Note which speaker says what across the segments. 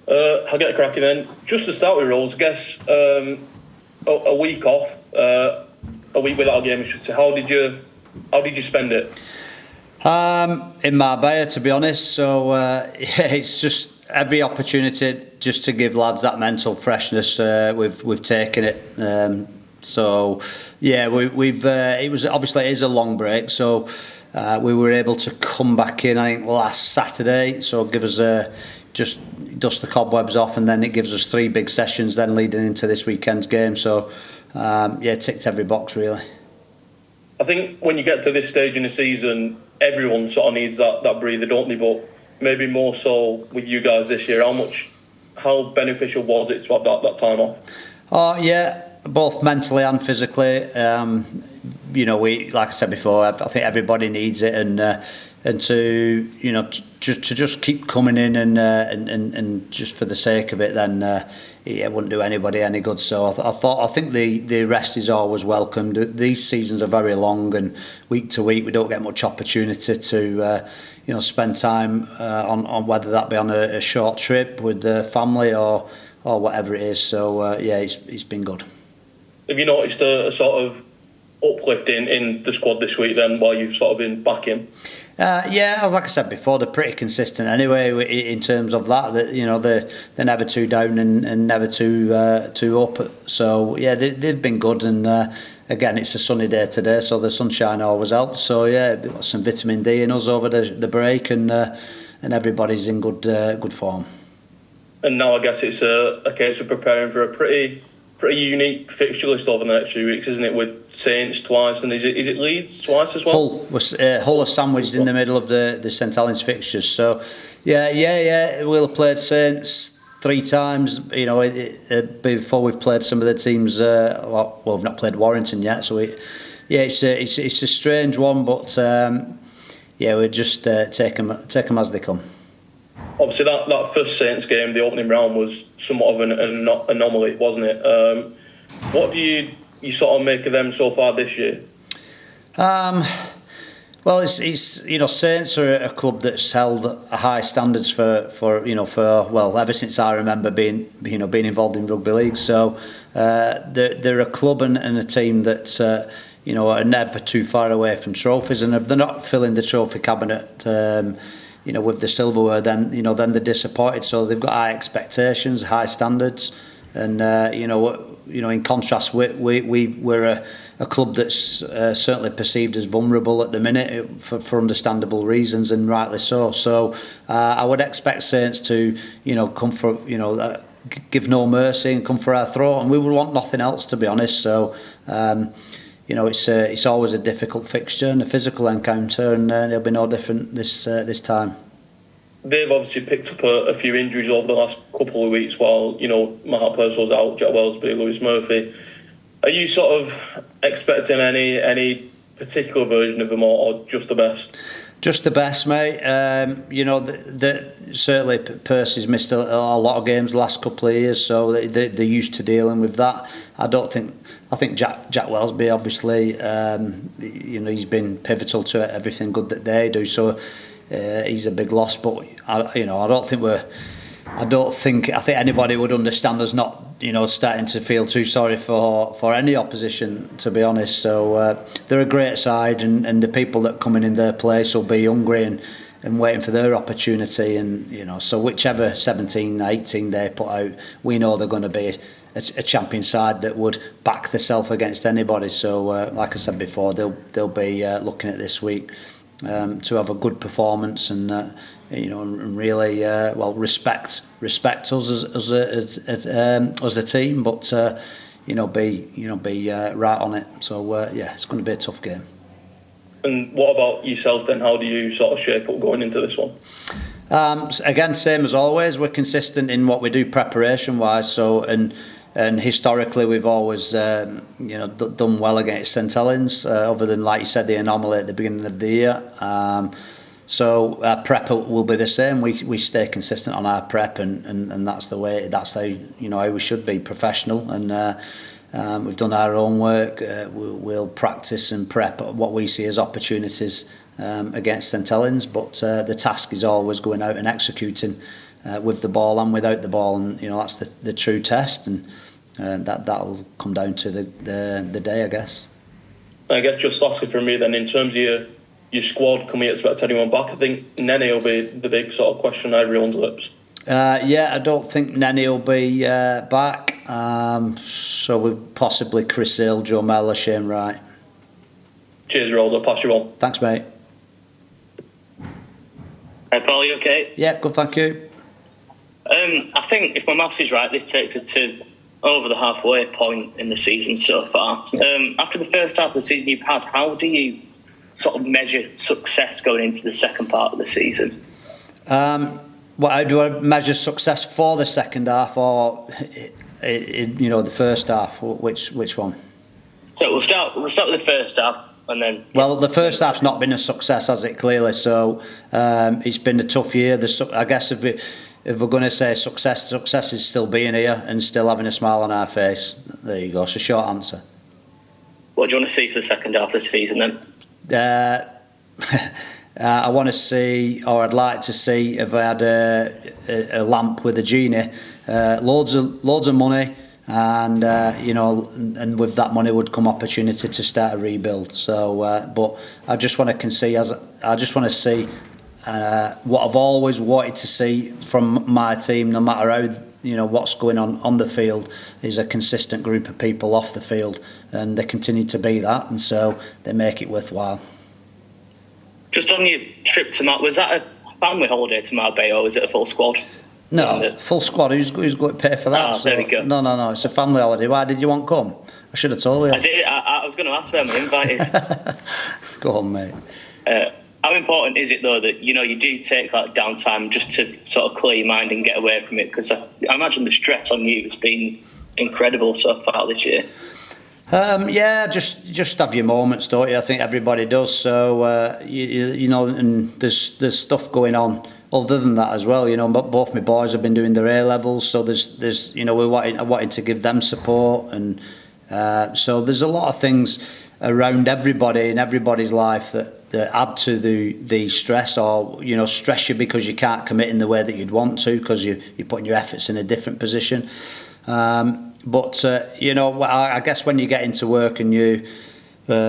Speaker 1: I'll get cracking then. Just to start with Rolls, I guess a week off, a week without a game, I should say. How did you spend it?
Speaker 2: In Marbella, to be honest. So it's just every opportunity just to give lads that mental freshness. We've taken it. So yeah, we've. It was obviously it is a long break, so we were able to come back in, I think, last Saturday. So give us just dust the cobwebs off, and then it gives us 3 big sessions then leading into this weekend's game. So yeah, ticked every box really.
Speaker 1: I think when you get to this stage in the season, everyone sort of needs that breather, don't they? But maybe more so with you guys this year. How beneficial was it to have that time off?
Speaker 2: Oh yeah, both mentally and physically. We, like I said before, I think everybody needs it, and to just keep coming in and just for the sake of it, then it wouldn't do anybody any good. So I think the rest is always welcomed. These seasons are very long, and week to week we don't get much opportunity to spend time on whether that be on a short trip with the family or whatever it is. So yeah, it's been good.
Speaker 1: Have you noticed a sort of uplift in the squad this week then, while you've sort of been back in?
Speaker 2: Yeah, like I said before, they're pretty consistent anyway in terms of that. They're never too down and never too up. So yeah, they've been good. And again, it's a sunny day today, so the sunshine always helps. So yeah, we've got some vitamin D in us over the break, and everybody's in good form. And
Speaker 1: now I guess it's a case of preparing for a pretty unique fixture list over the next few weeks, isn't it? With Saints twice, and is it Leeds twice as well?
Speaker 2: Hull are sandwiched in the middle of the St Helens fixtures. So yeah, we'll have played Saints 3 times. Before we've played some of the teams. We've not played Warrington yet. So it's a strange one, but we just take them as they come.
Speaker 1: Obviously, that first Saints game, the opening round, was somewhat of an anomaly, wasn't it? What do you sort of make of them so far this year?
Speaker 2: Well, it's Saints are a club that's held high standards for ever since I remember being involved in rugby league. So they're a club and a team that are never too far away from trophies, and if they're not filling the trophy cabinet, with the silverware, then they're disappointed. So they've got high expectations, high standards, and in contrast, we're a club that's certainly perceived as vulnerable at the minute for understandable reasons, and rightly so. So I would expect Saints to come for give no mercy and come for our throat, and we would want nothing else, to be honest. So it's always a difficult fixture and a physical encounter, and it'll be no different this time.
Speaker 1: They've obviously picked up a few injuries over the last couple of weeks while Mark Purcell's out, Jack Wellsby, Lewis Murphy. Are you sort of expecting any particular version of them, or just the best?
Speaker 2: Just the best, mate. Certainly Percy's missed a lot of games the last couple of years, so they're used to dealing with that. I think Jack Wellsby, obviously, he's been pivotal to everything good that they do. So he's a big loss. But I think anybody would understand us not starting to feel too sorry for any opposition, to be honest. So they're a great side, and the people that coming in their place will be hungry and waiting for their opportunity. And so whichever 17, 18 they put out, we know they're going to be a champion side that would back themselves against anybody. So like I said before, they'll be looking at this week to have a good performance and and really respect us as a team, but be right on it. So it's going to be a tough game.
Speaker 1: And what about yourself then? How do you sort of shape up going into this one?
Speaker 2: Again, same as always. We're consistent in what we do preparation wise. So and historically we've always done well against St Helens, other than, like you said, the anomaly at the beginning of the year. So our prep will be the same. We stay consistent on our prep, and that's the way. That's how how we should be, professional. And we've done our own work. We'll practice and prep what we see as opportunities against St Helens. But the task is always going out and executing with the ball and without the ball, and that's the true test, and that'll come down to the day, I guess.
Speaker 1: I guess just lastly from me then, in terms of your squad, can we expect anyone back? I think Nene will be the big sort of question on everyone's lips.
Speaker 2: I don't think Nene will be back. So we possibly Chris Hill, Joe Mellor, Shane Wright.
Speaker 1: Cheers, Rolls. I'll pass you on.
Speaker 2: Thanks, mate.
Speaker 3: Hey, Paul, you okay?
Speaker 2: Yeah, good, thank you.
Speaker 3: I think if my maths is right, this takes us to over the halfway point in the season so far. After the first half of the season you've had, how do you sort of measure success going into the second part of the season?
Speaker 2: How do I measure success for the second half, or the first half? Which one?
Speaker 3: So we'll start with the first half, and then.
Speaker 2: Well, the first half's not been a success, has it? Clearly, so it's been a tough year. I guess if we're going to say success is still being here and still having a smile on our face. There you go. It's a short answer.
Speaker 3: What do you want to see for the second half of the season then?
Speaker 2: I want to see, or I'd like to see, if I had a lamp with a genie, loads of money, and and with that money would come opportunity to start a rebuild. So, but I just want to see what I've always wanted to see from my team, no matter how what's going on the field, is a consistent group of people off the field, and they continue to be that, and so they make it worthwhile.
Speaker 3: Just on your trip to was that a family holiday to Marbella, or was it a full squad?
Speaker 2: No, full squad. Who's going to pay for that?
Speaker 3: There we go.
Speaker 2: No, it's a family holiday. Why did you want to come? I should have told you.
Speaker 3: I did. I was going to ask them, invited.
Speaker 2: Go on, mate.
Speaker 3: How important is it though that you do take that downtime just to sort of clear your mind and get away from it? Because I imagine the stress on you has been incredible so far this year. Just have your moments, don't you? I think everybody does. So and there's stuff going on other than that as well. But both my boys have been doing their A levels, so there's we're wanting to give them support, and so there's a lot of things around everybody in everybody's life that add to the stress, or stress you because you can't commit in the way that you'd want to, because you're putting your efforts in a different position. But I guess when you get into work and you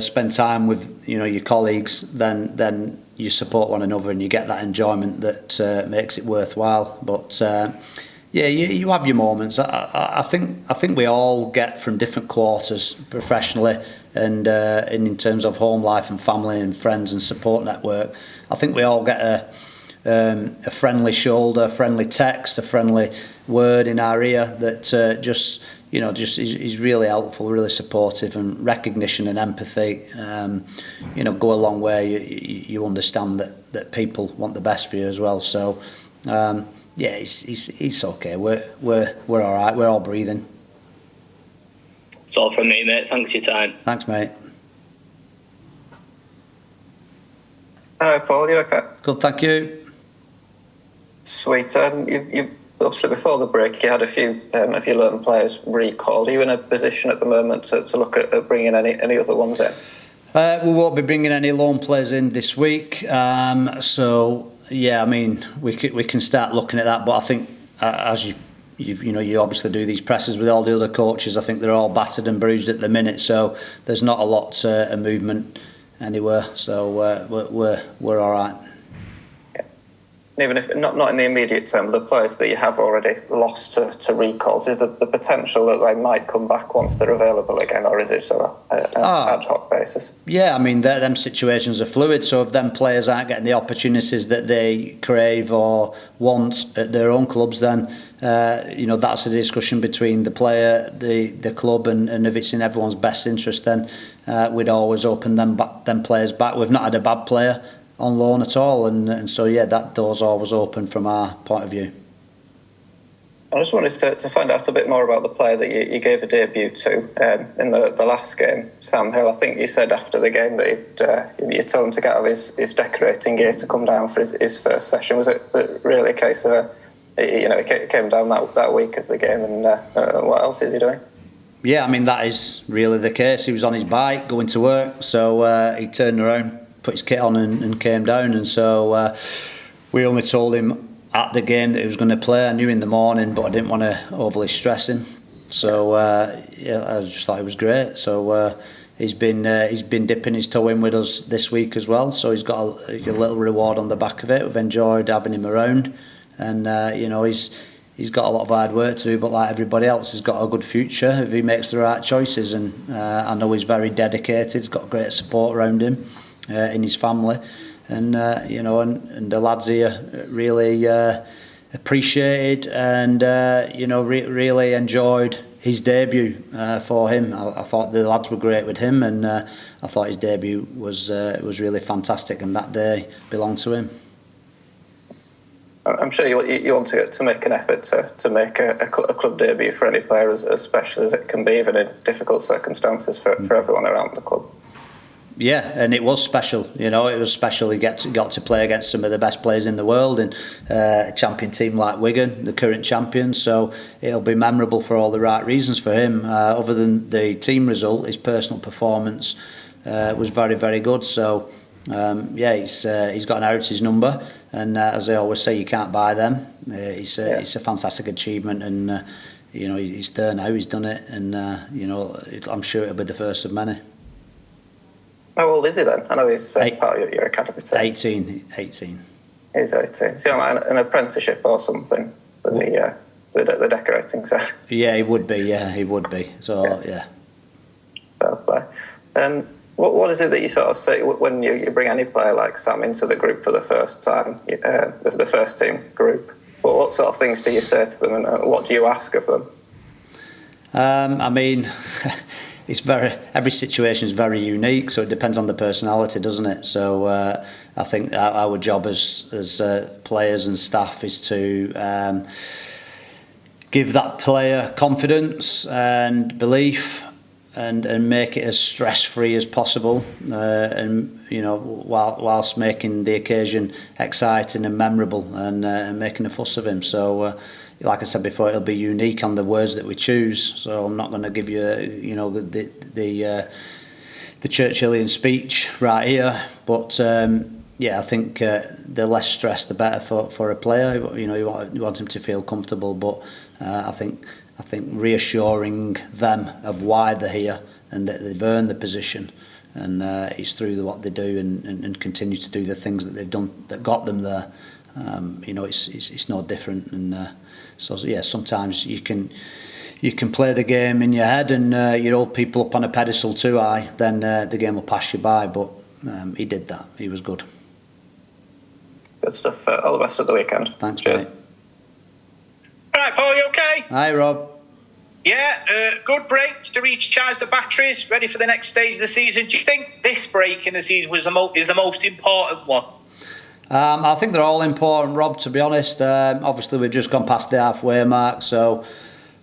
Speaker 3: spend time with your colleagues, then you support one another and you get that enjoyment that makes it worthwhile. But you have your moments. I think we all get from different quarters professionally, and in terms of home life and family and friends and support network. I think we all get a friendly shoulder, a friendly text, a friendly word in our ear that just is really helpful, really supportive, and recognition and empathy go a long way. You understand that people want the best for you as well. So it's okay. We're all right. We're all breathing. That's all from me, mate. Thanks for your time.
Speaker 2: Thanks, mate.
Speaker 4: Hi, Paul. You okay?
Speaker 2: Good, thank you.
Speaker 4: Sweet. You obviously before the break, you had a few of your loan players recalled. Are you in a position at the moment to look at bringing any other ones in?
Speaker 2: We won't be bringing any loan players in this week. So yeah, I mean we can start looking at that. But I think as you obviously do these presses with all the other coaches, I think they're all battered and bruised at the minute. So there's not a lot of movement anywhere. So we're all right.
Speaker 4: Even if not in the immediate term, the players that you have already lost to recalls, is the potential that they might come back once they're available again, or is it sort of an ad hoc basis?
Speaker 2: Yeah, I mean, them situations are fluid, so if them players aren't getting the opportunities that they crave or want at their own clubs, then that's a discussion between the player, the club, and if it's in everyone's best interest, then we'd always open them players back. We've not had a bad player on loan at all, and so that door's always open from our point of view.
Speaker 4: I just wanted to find out a bit more about the player that you gave a debut to in the last game, Sam Hill. I think you said after the game that you told him to get out of his decorating gear to come down for his first session. Was it really a case of he came down that week of the game, and what else is he doing?
Speaker 2: Yeah, I mean, that is really the case. He was on his bike going to work, so he turned around, put his kit on and came down, and so we only told him at the game that he was going to play. I knew in the morning, but I didn't want to overly stress him. So yeah, I just thought it was great. So he's been dipping his toe in with us this week as well. So he's got a little reward on the back of it. We've enjoyed having him around, and you know, he's got a lot of hard work to do, but like everybody else, he's got a good future if he makes the right choices. And I know he's very dedicated. He's got great support around him in his family, and you know, and the lads here really appreciated and you know, really enjoyed his debut for him. I thought the lads were great with him, and I thought his debut was really fantastic, and that day belonged to him.
Speaker 4: I'm sure you want to make an effort to make a club debut for any player as special as it can be, even in difficult circumstances for everyone around the club.
Speaker 2: Yeah, and it was special. You know, it was special. He got to play against some of the best players in the world, and a champion team like Wigan, the current champions. So it'll be memorable for all the right reasons for him. Other than the team result, his personal performance was very, very good. So yeah, he's got an heritage number, and as I always say, you can't buy them. It's a fantastic achievement, and you know, he's there now. He's done it, and you know, I'm sure it'll be the first of many.
Speaker 4: How old is he then? I know he's part of your academy team.
Speaker 2: 18.
Speaker 4: He's 18. Is he on an apprenticeship or something for the decorating side?
Speaker 2: Yeah, he would be. Yeah, he would be. So yeah.
Speaker 4: Fair play. What is it that you sort of say when you bring any player like Sam into the group for the first time, the first team group? What sort of things do you say to them, and what do you ask of them? I
Speaker 2: mean, every situation is very unique, so it depends on the personality, doesn't it? So I think our job as players and staff is to give that player confidence and belief, and make it as stress-free as possible, and you know, whilst making the occasion exciting and memorable, and making a fuss of him. So like I said before, it'll be unique on the words that we choose. So I'm not going to give you know, the Churchillian speech right here, but yeah, I think the less stress the better for a player. You know, you want him to feel comfortable, but I think reassuring them of why they're here and that they've earned the position, and it's through what they do and continue to do the things that they've done that got them there. You know, it's no different, and so yeah, sometimes you can play the game in your head, and you hold people up on a pedestal too high, then the game will pass you by. But he did that. He was good.
Speaker 4: Good stuff. All the best of the weekend.
Speaker 2: Thanks,
Speaker 4: cheers.
Speaker 2: mate.
Speaker 5: All right, Paul, you okay?
Speaker 2: Hi, Rob.
Speaker 5: Yeah, good break to recharge the batteries, ready for the next stage of the season. Do you think this break in the season is the most important one?
Speaker 2: I think they're all important, Rob, to be honest. Obviously, we've just gone past the halfway mark, so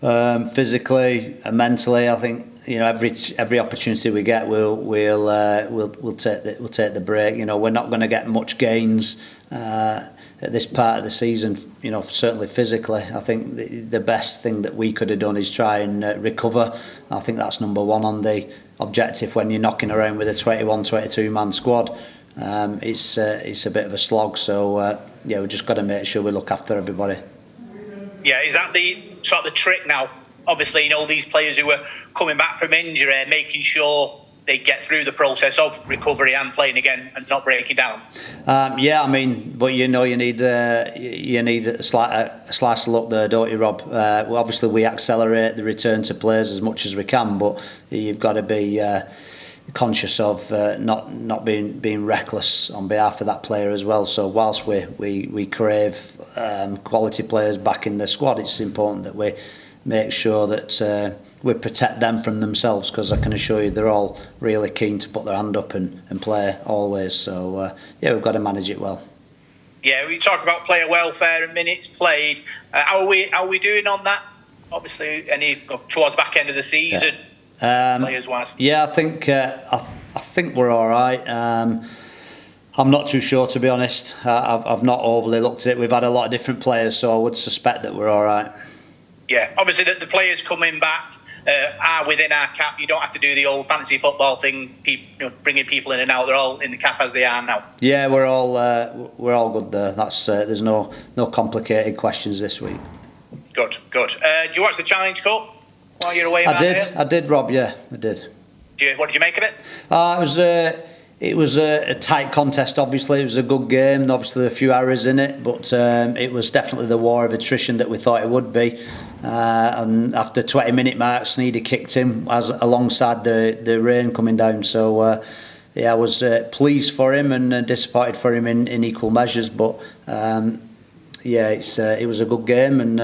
Speaker 2: physically and mentally, I think, you know, every opportunity we get, we'll take the break. You know, we're not going to get much gains at this part of the season. You know, certainly physically, I think the best thing that we could have done is try and recover. I think that's number one on the objective when you're knocking around with a 21, 22 man squad. It's a bit of a slog, so yeah, we've just got to make sure we look after everybody.
Speaker 5: Yeah, is that the sort of the trick now? Obviously, you know, these players who are coming back from injury, making sure they get through the process of recovery and playing again and not breaking down.
Speaker 2: Yeah, I mean, but you know, you need a slice of luck there, don't you, Rob? Well, obviously, we accelerate the return to players as much as we can, but you've got to be conscious of not being reckless on behalf of that player as well. So whilst we crave quality players back in the squad, it's important that we make sure that we protect them from themselves, because I can assure you they're all really keen to put their hand up and play always. So yeah, we've got to manage it well.
Speaker 5: Yeah, we talk about player welfare and minutes played. How are we doing on that? Obviously, towards the back end of the season, players wise.
Speaker 2: Yeah, I think we're all right. I'm not too sure, to be honest. I've not overly looked at it. We've had a lot of different players, so I would suspect that we're all right.
Speaker 5: Yeah, obviously the players coming back are within our cap. You don't have to do the old fantasy football thing, bringing people in and out. They're all in the cap as they are now.
Speaker 3: Yeah, we're all good there. That's there's no complicated questions this week.
Speaker 5: Good. Do you watch the Challenge Cup while you're away?
Speaker 3: I did, Rob. Yeah, I did.
Speaker 5: What did you make of it?
Speaker 3: It was a tight contest. Obviously, it was a good game. Obviously, a few errors in it, but it was definitely the war of attrition that we thought it would be. And after 20-minute mark, Sneedy kicked him alongside the rain coming down. So yeah, I was pleased for him and disappointed for him in equal measures. But yeah, it was a good game, and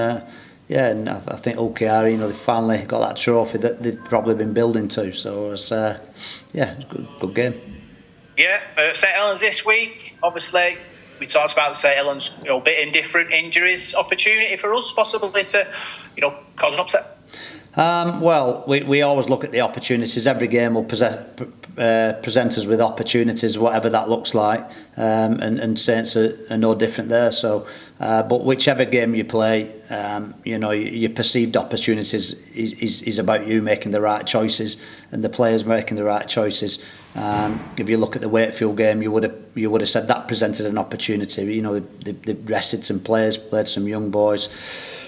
Speaker 3: yeah, and I think OKR, they finally got that trophy that they've probably been building to. So it was yeah, it was a good game.
Speaker 5: Yeah, St Helens this week. Obviously, we talked about St Helens, a bit indifferent injuries. Opportunity for us, possibly to, cause an upset.
Speaker 3: Well, we always look at the opportunities. Every game will present us with opportunities, whatever that looks like, and Saints are no different there. So, but whichever game you play, your perceived opportunities is about you making the right choices and the players making the right choices. If you look at the Wakefield game, you would have said that presented an opportunity. They rested some players, played some young boys.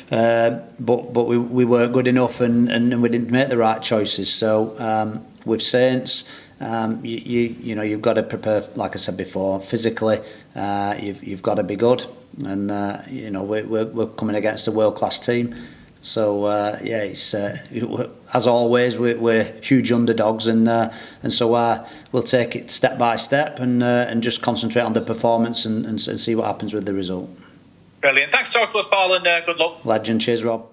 Speaker 3: But we weren't good enough and we didn't make the right choices. So with Saints, you've got to prepare, like I said before, physically. You've got to be good, and we're coming against a world-class team. So yeah, it's as always we're huge underdogs, and so we'll take it step by step and just concentrate on the performance and see what happens with the result.
Speaker 5: Brilliant. Thanks for talking to us, Paul, and good luck.
Speaker 3: Legend. Cheers, Rob.